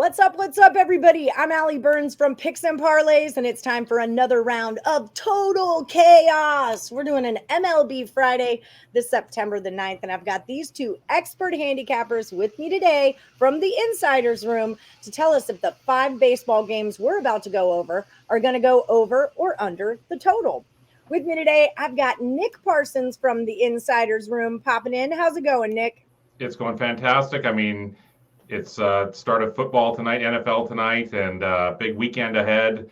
What's up, everybody? I'm Ali Burns from Picks Parlays, and it's time for another round of total chaos. We're doing an MLB Friday this September the 9th, and I've got these two expert handicappers with me today from the Insiders Room to tell us if the 5 baseball games we're about to go over are going to go over or under the total. With me today, I've got Nick Parsons from the Insiders Room popping in. How's it going, Nick? It's going fantastic. I mean, it's start of football tonight, NFL tonight, and big weekend ahead.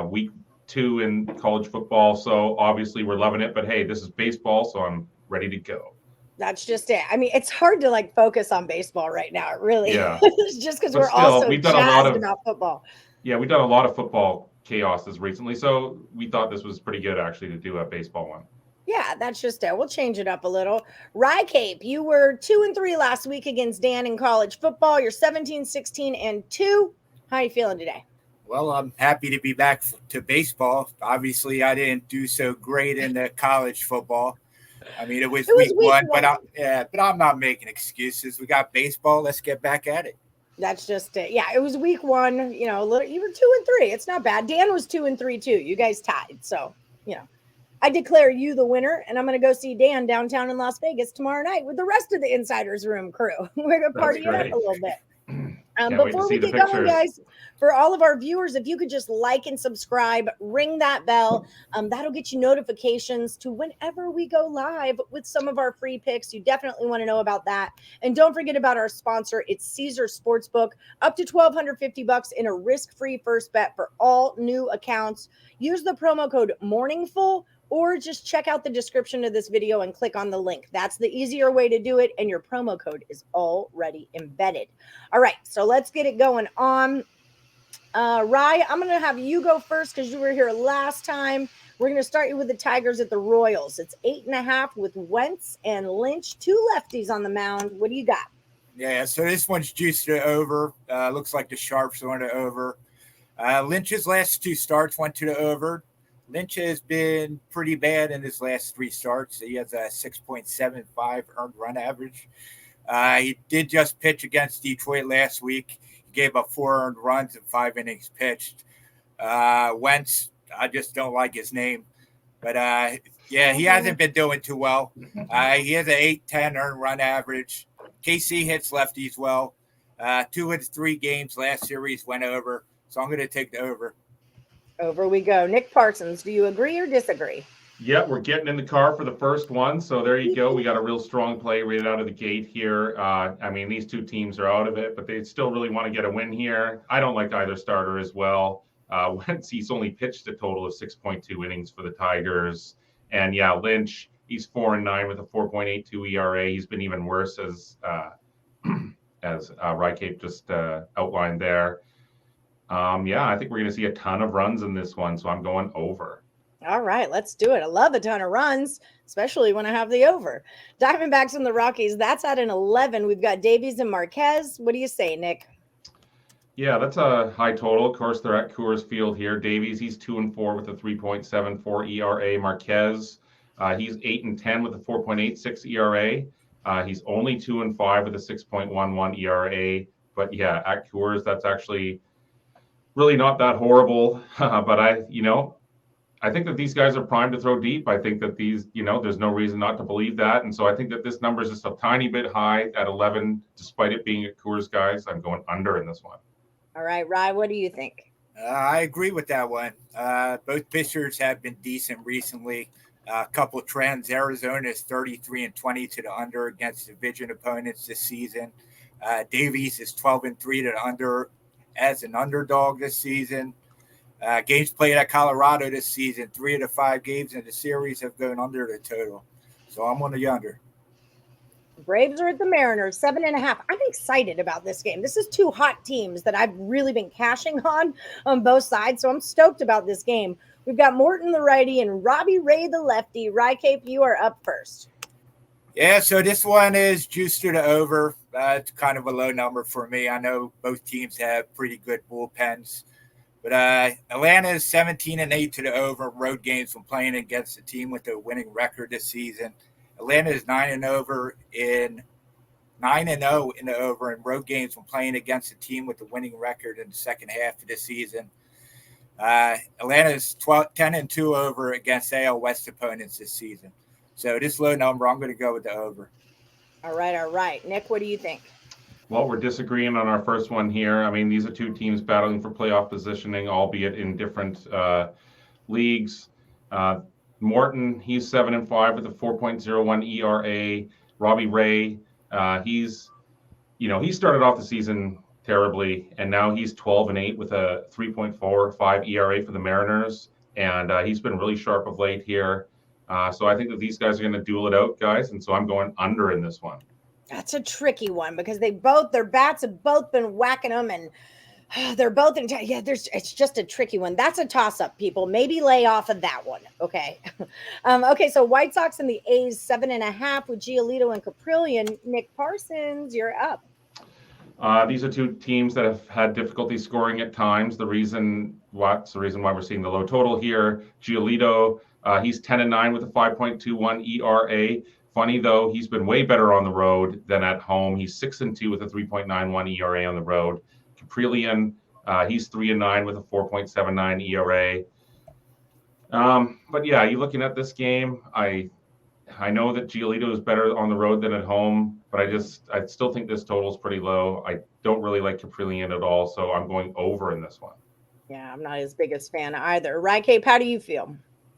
Week 2 in college football, so obviously we're loving it. But hey, this is baseball, so I'm ready to go. That's just it. I mean, it's hard to focus on baseball right now. It really is, just because we're still, also jazzed about football. Yeah, we've done a lot of football chaoses recently, so we thought this was pretty good actually to do a baseball one. Yeah, that's just it. We'll change it up a little. WryCape, you were 2-3 last week against Dan in college football. You're 17-16-2. How are you feeling today? Well, I'm happy to be back to baseball. Obviously, I didn't do so great in the college football. I mean, it was week one, but I'm not making excuses. We got baseball. Let's get back at it. That's just it. Yeah, it was week 1. You were 2-3. It's not bad. Dan was 2-3 too. You guys tied. So, I declare you the winner, and I'm going to go see Dan downtown in Las Vegas tomorrow night with the rest of the Insiders Room crew. We're going to party it up a little bit. Before we get going, guys, for all of our viewers, if you could just like and subscribe, ring that bell, that'll get you notifications to whenever we go live with some of our free picks. You definitely want to know about that. And don't forget about our sponsor. It's Caesar Sportsbook, up to $1,250 in a risk-free first bet for all new accounts. Use the promo code MORNINGFUL, or just check out the description of this video and click on the link. That's the easier way to do it, and your promo code is already embedded. All right, so let's get it going on. Rye, I'm going to have you go first because you were here last time. We're going to start you with the Tigers at the Royals. It's 8.5 with Wentz and Lynch, 2 lefties on the mound. What do you got? Yeah, so this one's juiced to over. Looks like the Sharps went to over. Lynch's last 2 starts went to the over. Lynch has been pretty bad in his last 3 starts. He has a 6.75 earned run average. He did just pitch against Detroit last week. He gave up 4 earned runs in 5 innings pitched. Wentz, I just don't like his name. But, he hasn't been doing too well. He has an 8.10 earned run average. KC hits lefties well. 2 of the 3 games last series went over. So I'm going to take the over. Over we go. Nick Parsons, do you agree or disagree? Yeah, we're getting in the car for the first one. So there you go. We got a real strong play right out of the gate here. I mean, these 2 teams are out of it, but they still really want to get a win here. I don't like either starter as well. Wentz, he's only pitched a total of 6.2 innings for the Tigers. And yeah, Lynch, he's 4-9 with a 4.82 ERA. He's been even worse as WryCape just outlined there. I think we're going to see a ton of runs in this one, so I'm going over. All right, let's do it. I love a ton of runs, especially when I have the over. Diamondbacks and the Rockies, that's at an 11. We've got Davies and Marquez. What do you say, Nick? Yeah, that's a high total. Of course, they're at Coors Field here. Davies, he's 2-4 with a 3.74 ERA. Marquez, he's 8-10 with a 4.86 ERA. He's only 2-5 with a 6.11 ERA. But yeah, at Coors, that's actually really not that horrible, but I think that these guys are primed to throw deep. I think that these, there's no reason not to believe that. And so I think that this number is just a tiny bit high at 11, despite it being at Coors, guys. I'm going under in this one. All right, Rye, what do you think? I agree with that one. Both pitchers have been decent recently. A couple of trends. Arizona is 33-20 to the under against division opponents this season. Davies is 12-3 to the under as an underdog this season. Games played at Colorado this season, 3 of the 5 games in the series have gone under the total. So I'm on the under. Braves are at the Mariners, 7.5. I'm excited about this game. This is 2 hot teams that I've really been cashing on both sides. So I'm stoked about this game. We've got Morton the righty and Robbie Ray the lefty. WryCape, you are up first. Yeah, so this one is juiced to the over. It's kind of a low number for me. I know both teams have pretty good bullpens. But Atlanta is 17-8 to the over road games when playing against a team with a winning record this season. Atlanta is 9-over in 9-0 in the over in road games when playing against a team with the winning record in the second half of the season. Atlanta's 10-2 over against AL West opponents this season. So this low number, I'm going to go with the over. All right. Nick, what do you think? Well, we're disagreeing on our first one here. I mean, these are two teams battling for playoff positioning, albeit in different leagues. Morton, he's 7-5 with a 4.01 ERA. Robbie Ray, he started off the season terribly, and now he's 12-8 with a 3.45 ERA for the Mariners, and he's been really sharp of late here. So I think that these guys are going to duel it out, guys, and so I'm going under in this one. That's a tricky one because their bats have both been whacking them, and they're both in. It's just a tricky one. That's a toss-up, people. Maybe lay off of that one. Okay. Okay. So White Sox and the A's 7.5 with Giolito and Caprillion. Nick Parsons, you're up. These are two teams that have had difficulty scoring at times. That's the reason why we're seeing the low total here. Giolito, he's 10-9 with a 5.21 ERA. Funny though, he's been way better on the road than at home. He's 6-2 with a 3.91 ERA on the road. Caprillion, he's 3-9 with a 4.79 ERA. But yeah, you're looking at this game. I know that Giolito is better on the road than at home, but I still think this total is pretty low. I don't really like Caprillion at all, so I'm going over in this one. Yeah, I'm not his biggest fan either. RyCape, how do you feel?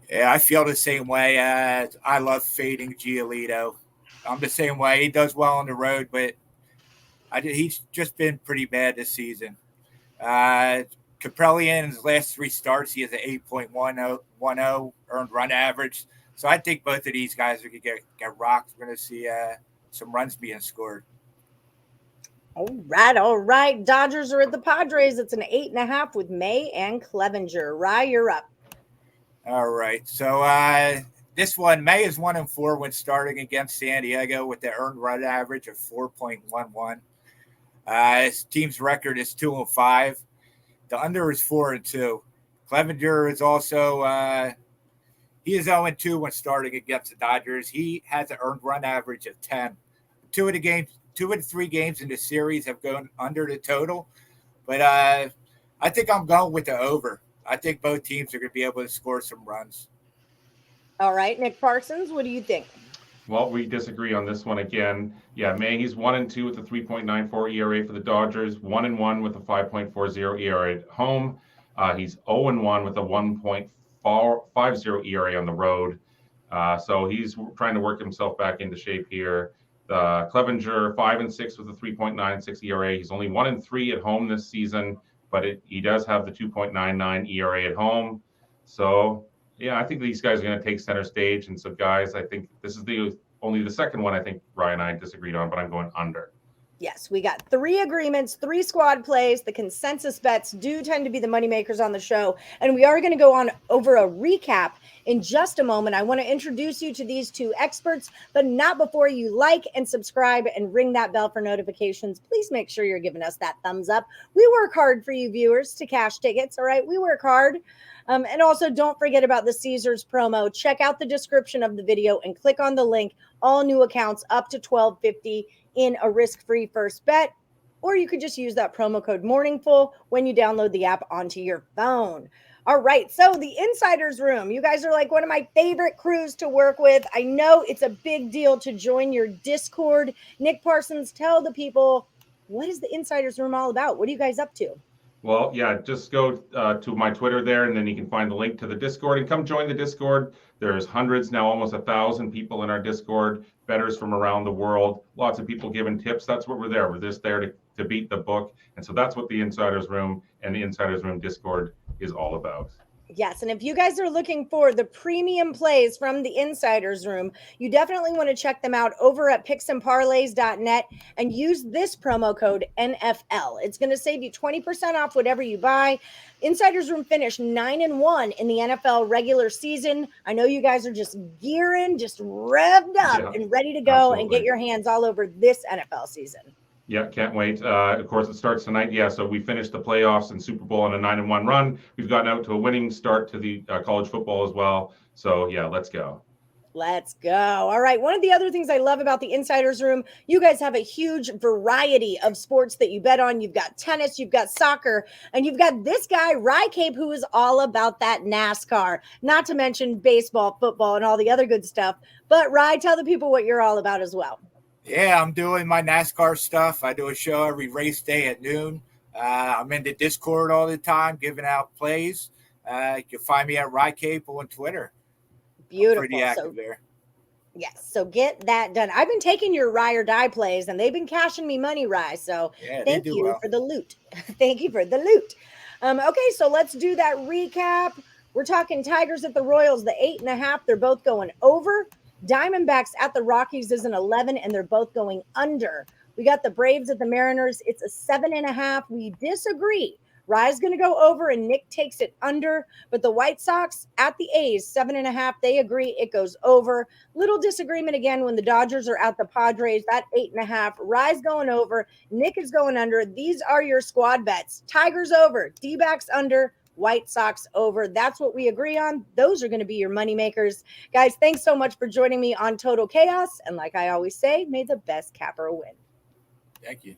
Yeah, I feel the same way. I love fading Giolito. I'm the same way. He does well on the road, but he's just been pretty bad this season. Caprillion, in his last 3 starts, he has an 8.10 earned run average. So I think both of these guys are going to get rocked. We're going to see some runs being scored. All right. Dodgers are at the Padres. It's an 8.5 with May and Clevenger. Rye, you're up. All right. So this one, May is 1-4 when starting against San Diego with the earned run average of 4.11. His team's record is 2-5. The under is 4-2. Clevenger is also he is 0-2 when starting against the Dodgers. He has an earned run average of 10. 2 of the 3 games in the series have gone under the total, but I think I'm going with the over. I think both teams are going to be able to score some runs. All right, Nick Parsons, what do you think? Well, we disagree on this one again. Yeah, May, he's 1-2 with a 3.94 ERA for the Dodgers, 1-1 with a 5.40 ERA at home. He's 0-1 with a 1.50 ERA on the road. So he's trying to work himself back into shape here. Clevenger, 5-6 with a 3.96 ERA. He's only 1-3 at home this season, but he does have the 2.99 ERA at home. So, yeah, I think these guys are going to take center stage. And so, guys, I think this is only the second one I think Ryan and I disagreed on, but I'm going under. Yes, we got 3 agreements, 3 squad plays. The consensus bets do tend to be the moneymakers on the show. And we are going to go on over a recap in just a moment. I want to introduce you to these 2 experts, but not before you like and subscribe and ring that bell for notifications. Please make sure you're giving us that thumbs up. We work hard for you viewers to cash tickets. All right, we work hard. And also don't forget about the Caesars promo. Check out the description of the video and click on the link. All new accounts up to $12.50 in a risk-free first bet, or you could just use that promo code MORNINGFUL when you download the app onto your phone. All right, so the Insiders Room. You guys are like one of my favorite crews to work with. I know it's a big deal to join your Discord. Nick Parsons, tell the people, what is the Insiders Room all about? What are you guys up to? Well, yeah, just go to my Twitter there, and then you can find the link to the Discord and come join the Discord. There's hundreds, now almost 1,000 people in our Discord, bettors from around the world, lots of people giving tips. That's what we're there. We're just there to beat the book. And so that's what the Insiders Room and the Insiders Room Discord is all about. Yes, and if you guys are looking for the premium plays from the Insiders Room, you definitely want to check them out over at picksandparlays.net and use this promo code NFL. It's going to save you 20% off whatever you buy. Insiders Room finished 9-1 in the NFL regular season. I know you guys are just gearing, just revved up and ready to go absolutely. And get your hands all over this NFL season. Yeah, can't wait. Of course, it starts tonight. Yeah, so we finished the playoffs and Super Bowl on a 9-1 run. We've gotten out to a winning start to the college football as well. So, yeah, let's go. Let's go. All right. One of the other things I love about the Insiders Room, you guys have a huge variety of sports that you bet on. You've got tennis, you've got soccer, and you've got this guy, WryCape, who is all about that NASCAR, not to mention baseball, football, and all the other good stuff. But Ry, tell the people what you're all about as well. Yeah, I'm doing my NASCAR stuff. I do a show every race day at noon. I'm in the Discord all the time, giving out plays. You can find me at WryCape on Twitter. Beautiful. Pretty active there. Yes. So get that done. I've been taking your Rye or Die plays and they've been cashing me money, Rye. So thank you for the loot. Thank you for the loot. Okay. So let's do that recap. We're talking Tigers at the Royals, the 8.5. They're both going over. Diamondbacks at the Rockies is an 11 and they're both going under. We got the Braves at the Mariners. It's a 7.5. We disagree. Rye's going to go over and Nick takes it under, but the White Sox at the A's, 7.5. They agree it goes over. Little disagreement again when the Dodgers are at the Padres, that 8.5. Rye's going over. Nick is going under. These are your squad bets. Tigers over, D-backs under, White Sox over. That's what we agree on. Those are going to be your money makers. Guys, thanks so much for joining me on Total Chaos. And like I always say, may the best capper win. Thank you.